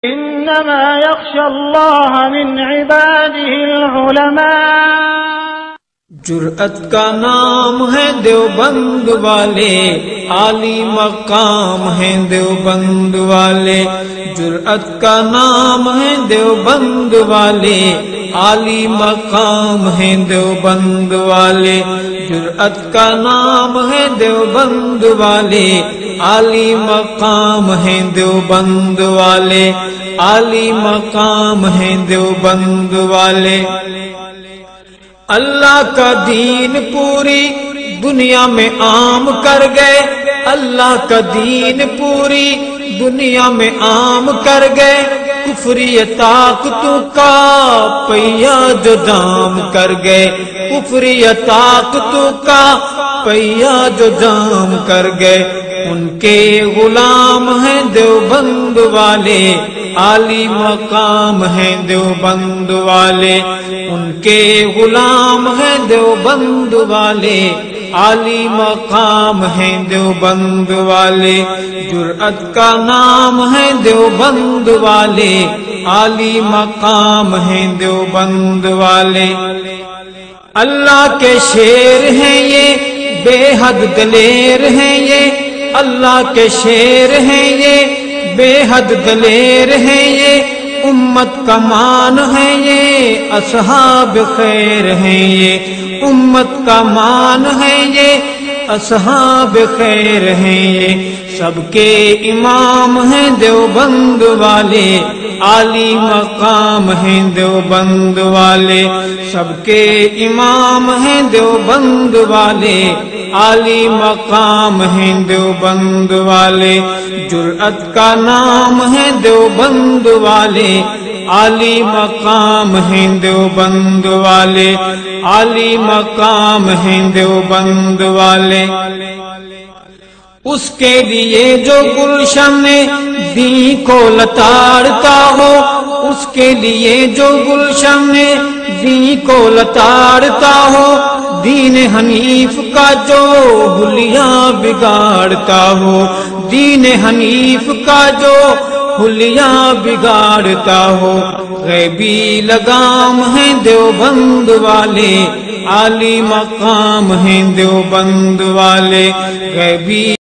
انما یخشی اللہ من عباده العلماء۔ جرأت کا نام ہے دیوبند والے، عالی مقام ہے دیوبند والے۔ جرأت کا نام ہے دیوبند والے، عالی مقام ہے دیوبند والے۔ جرأت کا نام ہے دیوبند والے، عالی مقام ہے دیوبند والے، عالی مقام ہے دیوبند والے۔ اللہ کا دین پوری دنیا میں عام کر گئے، اللہ کا دین پوری دنیا میں عام کر گئے۔ کفری طاقتوں کا پہیا جو جام کر گئے، کفری طاقتوں کا پہیا جو جام کر گئے۔ ان کے غلام ہیں دیوبند والے، عالی مقام ہیں دیوبند والے۔ ان کے غلام ہیں دیوبند والے، عالی مقام ہیں دیوبند والے۔ جرأت کا نام ہے دیوبند والے، عالی مقام ہیں دیوبند والے۔ اللہ کے شیر ہیں یہ، بے حد دلیر ہیں یہ، اللہ کے شیر ہیں یہ، بے حد دلیر ہیں یہ۔ امت کا مان ہے یہ، اصحاب خیر ہیں یہ، امت کا مان ہے یہ، اصحاب خیر ہیں یہ۔ سب کے امام ہیں دیوبند والے، عالی مقام ہیں دیوبند والے۔ سب کے امام ہیں دیوبند والے، عالی مقام ہیں دیوبند والے۔ جرأت کا نام ہے دیوبند والے، عالی مقام ہیں دیوبند والے، عالی مقام ہیں دیوبند والے۔ اس کے لیے جو گلشن دین کو لتاڑتا ہو، اس کے لیے جو گلشن دین کو لتاڑتا ہو، دین حنیف کا جو حلیہ بگاڑتا ہو، دین حنیف کا جو حلیہ بگاڑتا ہو۔ غیبی لگام ہیں دیوبند والے، عالی مقام ہیں دیوبند والے۔ غیبی